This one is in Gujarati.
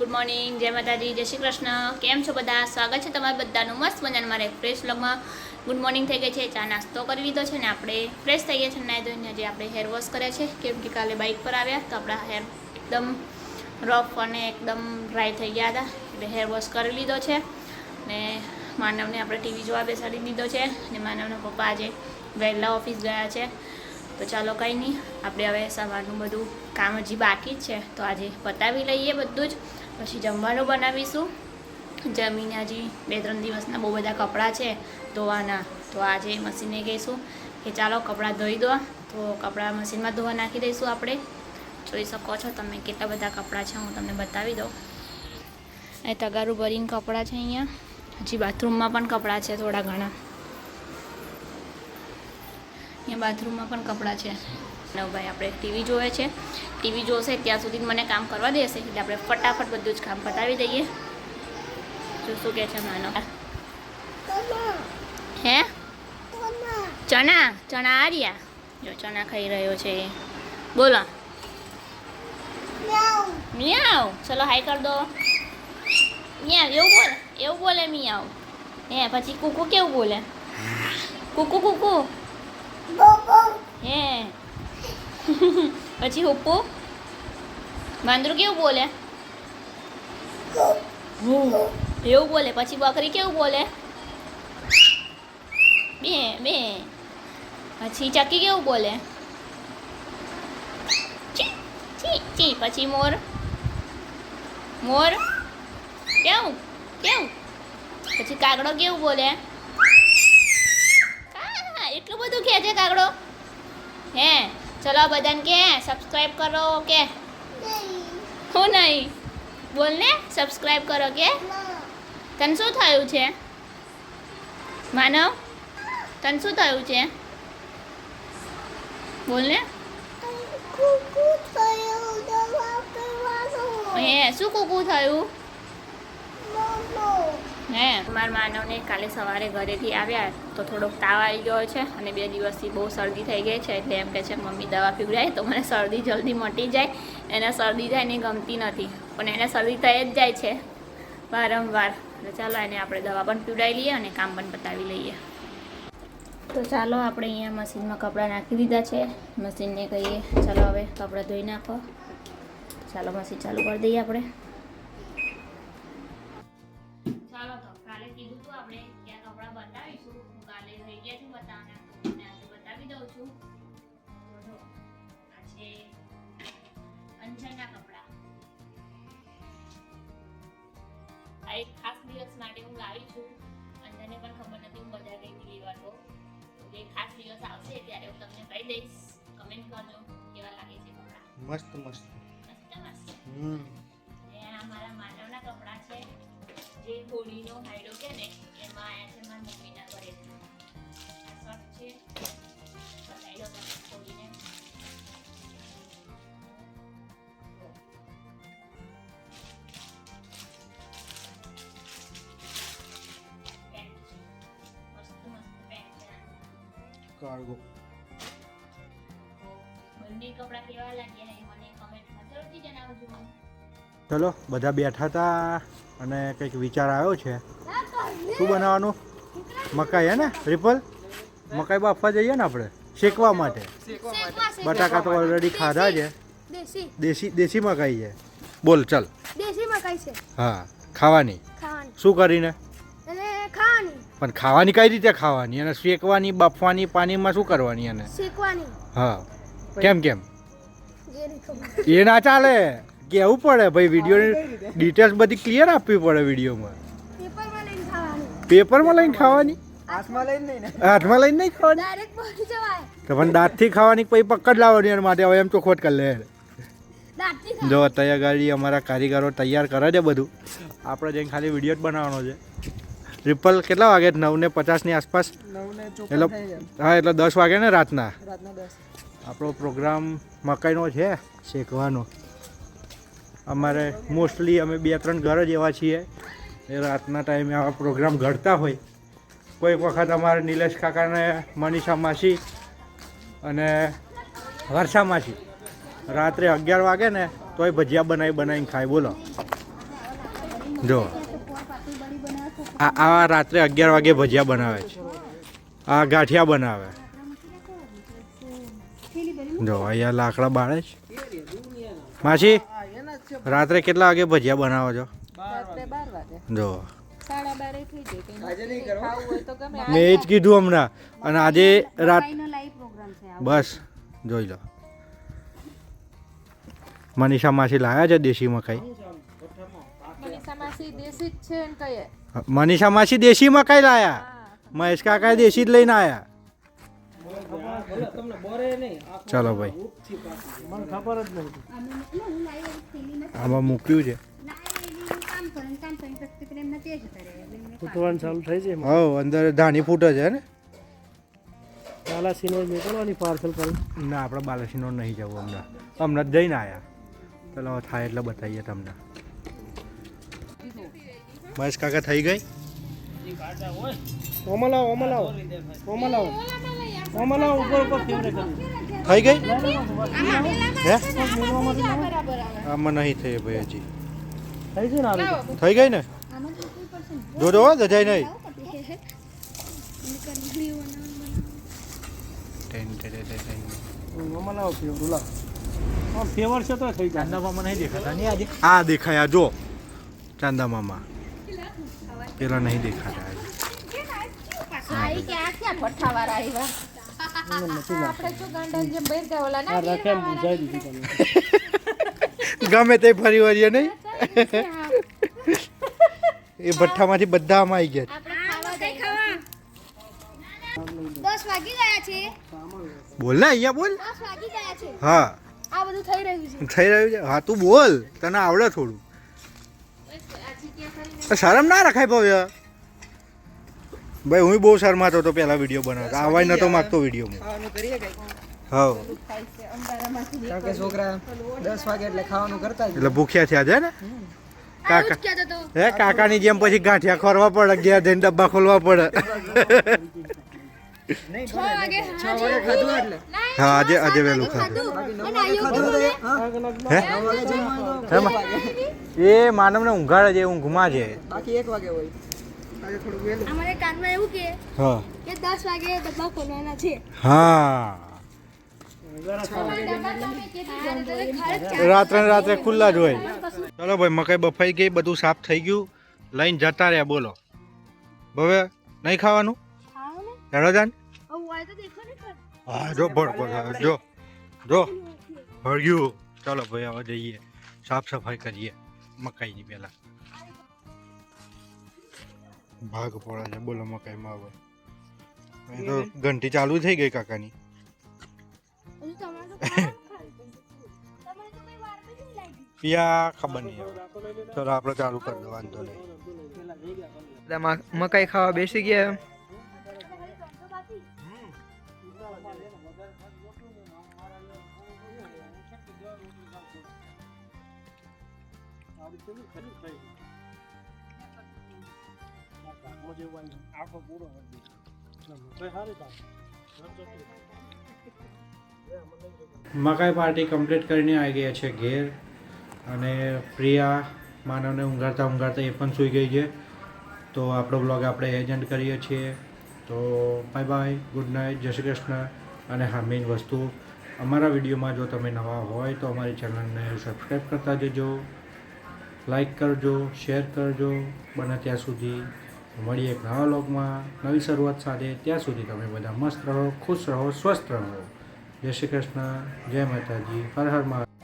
ગુડ મોર્નિંગ, જય માતાજી, જય શ્રી કૃષ્ણ. કેમ છો બધા? સ્વાગત છે તમારા બધાનું મસ્ત મજાનું મારા એક ફ્રેશ વ્લોગમાં. ગુડ મોર્નિંગ થઈ ગઈ છે, ચા નાસ્તો કરી લીધો છે ને આપણે ફ્રેશ થઈ ગયા છે. નાઈ ધોઈને હજી આપણે હેર વોશ કર્યા છે, કેમ કે કાલે બાઇક પર આવ્યા તો આપણા હેર એકદમ રફ અને એકદમ ડ્રાય થઈ ગયા હતા, એટલે હેર વોશ કરી લીધો છે. ને માનવને આપણે ટીવી જોવા બેસાડી દીધો છે, અને માનવના પપ્પા આજે વહેલા ઓફિસ ગયા છે. તો ચાલો કંઈ નહીં, આપણે હવે સવારનું બધું કામ હજી બાકી જ છે, તો આજે પતાવી લઈએ બધું જ. પછી જમવાનું બનાવીશું. જમીને હજી 2-3 દિવસના બહુ બધા કપડાં છે ધોવાના, તો આજે મશીને કહીશું કે ચાલો કપડાં ધોઈ દો, તો કપડાં મશીનમાં ધોવા નાખી દઈશું. આપણે જોઈ શકો છો તમે કેટલા બધા કપડાં છે, હું તમને બતાવી દઉં. એ તગારું ભરીને કપડાં છે અહીંયા. હજી બાથરૂમમાં પણ કપડાં છે થોડા ઘણા. અહીંયા બાથરૂમમાં પણ કપડાં છે. ભાઈ આપણે ટીવી જોવે છે, ટીવી જોશે ત્યાં સુધી મને કામ કરવા દેશે, એટલે આપણે ફટાફટ બધું જ કામ પતાવી દઈએ. જો શું કહે છે માનો? હે ચણા ચણા આર્યા, જો ચણા ખાઈ રહ્યો છે. બોલો મિયાવ. ચલો હાઈ કર દો. મિયાવ એવું બોલે મિયાવ. હે પછી કુકુ કેવું બોલે? કુકુ કુકુ હે. પછી હુપ્પુ વાંદરું કેવું બોલે? એવું બોલે. પછી બકરી કેવું બોલે? બે બે. પછી ચકી કેવું બોલે? ચી ચી ચી. પછી મોર મોર કેવું કેવું. પછી કાગડો કેવું બોલે? એટલું બધું કહે છે કાગડો? હે ચલો બધાને કે સબસ્ક્રાઈબ કરો કે હું નહીં બોલ ને સબસ્ક્રાઈબ કરો કે. તને શું થયું છે માનવ? તને શું થયું છે બોલ ને. હે શું કૂકું થયું? હે મારા માનવને કાલે સવારે ઘરેથી આવ્યા તો થોડોક તાવ આવી ગયો છે, અને 2 દિવસથી બહુ શરદી થઈ ગઈ છે, એટલે એમ કહે છે મમ્મી દવા પીવડાય તો મને શરદી જલ્દી મટી જાય. એને શરદી થાય ને ગમતી નથી, પણ એને શરદી થઈ જ જાય છે વારંવાર. તો ચાલો એને આપણે દવા પણ પીવડાવી લઈએ અને કામ પણ પતાવી લઈએ. તો ચાલો આપણે અહીંયા મશીનમાં કપડાં નાખી દીધા છે. મશીનને કહીએ ચાલો હવે કપડાં ધોઈ નાખો. ચાલો મશીન ચાલુ કરી દઈએ આપણે. ચાલો તો કાલે કીધું હતું આપણે ક્યાં કપડાં બતાવીશું. હું કાલે થઈ ગયા છું બતાવવાના, અને આજે બતાવી દઉં છું. આ છે અંજનના કપડાં. આ એક ખાસ દિવસ માટે હું લાવી છું. અંજનને પણ ખબર નથી હું બજાર ગઈ હતી લેવા, તો જે ખાસ દિવસ આવશે ત્યારે હું તમને કહી દઈશ. કમેન્ટ કરજો કેવા લાગે છે કપડાં. મસ્ત મસ્ત મસ્ત મસ્ત. આ મારા માનવના કપડાં છે, જે હોળીનો હાયડો કે ને એમાં આયા છે મારા મમ્મીના ઘરેથી. આ શર્ટ છે, બતાવી દો તમે ખોલીને. પેન્ટ છે, મસ્ત મસ્ત પેન્ટ છે. કાર્ગો. બંને કપડાં કેવા લાગ્યા એ મને કમેન્ટમાં જરૂરથી જણાવજો. ચલો બધા બેઠા હતા અને કંઈક વિચાર આવ્યો છે. શું બનાવવાનું? મકાઈ હે ને રિપલ? મકાઈ બાફવા જઈએ ને આપણે શેકવા માટે. બટાકા તો ઓલરેડી ખાધા છે. દેશી મકાઈ છે. બોલ ચાલ. દેશી મકાઈ છે. હા ખાવાની. શું કરીને? પણ ખાવાની કઈ રીતે ખાવાની? અને શેકવાની બાફવાની પાણીમાં શું કરવાની? અને શેકવાની. હા કેમ કેમ એ ના ચાલે, કેવું પડે ભાઈ. વિડીયોની ડિટેલ્સ બધી ક્લિયર આપવી પડે વિડીયોમાં. પેપરમાં લઈને ખાવાની? હાથમાં લઈને નહીં ખાવાની? ડાયરેક્ટ પડી જવાય. તો પણ દાંતથી ખાવાની પછી પકડ લાવવાની એના માટે. હવે એમ ચોખવટ કરી લે. દાંતથી જો તૈયાર ગાડી અમારા કારીગરો તૈયાર કરે છે બધું. આપણે જઈને ખાલી વિડીયો જ બનાવવાનો છે. રિપલ કેટલા વાગે? 9:50 આસપાસ. એટલે હા એટલે 10 વાગે ને રાતના. આપણો પ્રોગ્રામ મકાઈનો છે શેકવાનો. અમારે મોસ્ટલી અમે 2-3 ઘર જ એવા છીએ એ રાતના ટાઈમે આવા પ્રોગ્રામ ઘડતા હોય. કોઈક વખત અમારે નિલેશ કાકાને મનીષા માસી અને વર્ષા માસી રાત્રે 11 વાગે ને તોય ભજીયા બનાવીને ખાય. બોલો જો આ રાત્રે 11 વાગે ભજીયા બનાવે છે, આ ગાંઠિયા બનાવે. જો અહીંયા લાકડા બાળે છે. માસી રાત્રે કેટલા વાગે ભજીયા બનાવો છો? જો મેં એ જ કીધું હમણાં. અને આજે રાત બસ જોઈ લો, મનીષા માસી લાયા છે દેશી મકાઈ. મનીષા માસી દેશી મકાઈ લાયા, મહેશ કાકા દેશી જ લઈને આયા. ચલો ભાઈ, આમાં મૂક્યું છે. ફૂટવાનું ચાલુ થઈ છે. હા, અંદર ધાણી ફૂટે છે ને. બાલાસિનોર મોકલવાની પાર્સલ કરી. ના, આપણે બાલાસિનોર નહીં જવું હમણાં, હમણાં જ જઈને આવ્યા. ચલો થાય એટલે બતાવીએ તમને. મહેશ કાકા થઈ ગઈ? ઓમલાવ ઉપર ફેવરેટ થઈ ગઈ? હે આમાં નહીં થઈ ભાઈ હજી. થઈ છે ને આ રીતે? થઈ ગઈ ને? જોજો જજાય નહીં. ઓમલાવ ફેવરેટ લા. આમ ફેવર છે તો થઈ જાય. ચાંદા મામા નહીં દેખાતા નહીં આજે? આ દેખાયા જો ચાંદા મામા, પેલા નહીં દેખાતા આજે. આ રાખેમ બુજાઈ દીધી તમે. ગમે તે ફરી વળીએ નહીં. એ ભઠ્ઠામાંથી બધા આમાં આવી ગયા. 10 વાગી ગયા છે. બોલ ને, અહીંયા બોલ. 10 વાગી ગયા છે. હા, આ બધું થઈ રહ્યું છે. થઈ રહ્યું છે. હા તું બોલ, તને આવડે થોડું. શરમ ના રખાય ભવ્ય. ભાઈ હું બહુ શરમાતો હતો પહેલા વિડીયો બનાવતો, આવાય નતો માગતો વિડીયોમાં. હા, છોકરા 10 વાગે એટલે ખાવાનું કરતા એટલે ભૂખ્યા થયા છે ને કાકા. ક્યાં જતો? હે કાકાની જેમ પછી ગાંઠિયા ખોરવા પડે, ગયા જઈને ડબ્બા ખોલવા પડે. 6 વાગે ખાધું એટલે હા, આજે વહેલું ખાધું. અને આયુ હે એ માનવને ઊંઘાડે છે, ઊંઘમાં છે. બાકી 1 વાગે હોય. આજે થોડું વહેલું. અમારે કાનમાં એવું હા કે 10 વાગે ડબ્બા ખોલવાના છે. હા, રાત્રે ખુલ્લા જ હોય. ચલો ભાઈ, મકાઈ બફાઈ ગઈ, બધું સાફ થઈ ગયું, લઈને જતા રહ્યા. બોલો હવે નહીં ખાવાનું? હેડો જાન. હા જો ભળ જો ભળ્યું. ચાલો ભાઈ હવે જઈએ, સાફ સફાઈ કરીએ મકાઈની. પહેલા ભાગ પડે છે બોલો મકાઈમાં. હવે એ તો ઘંટી ચાલુ થઈ ગઈ કાકાની. પિયા ખબર નહીં હવે. ચલો આપણે ચાલુ કરી દો, વાંધો નહીં. મકાઈ ખાવા બેસી ગયા. મકાઈ પાર્ટી કમ્પ્લીટ કરીને આવી ગયા છે ઘેર. અને પ્રિયા માનવને ઊંઘાડતા એ પણ સૂઈ ગઈ છે. તો આપણો બ્લોગ આપણે એન્ડ કરીએ છીએ. તો બાય બાય, ગુડ નાઇટ, જય શ્રી કૃષ્ણ. અને હા, મેઇન વસ્તુ, અમારા વિડીયોમાં જો તમે નવા હોય તો અમારી ચેનલને સબસ્ક્રાઈબ કરતા જજો, લાઈક કરજો, શેર કરજો. બને ત્યાં સુધી મળીએ એક નવા બ્લોગમાં નવી શરૂઆત સાથે. ત્યાં સુધી તમે બધા મસ્ત રહો, ખુશ રહો, સ્વસ્થ રહો. જય શ્રી કૃષ્ણ, જય માતાજી, હર હર મહાદેવ.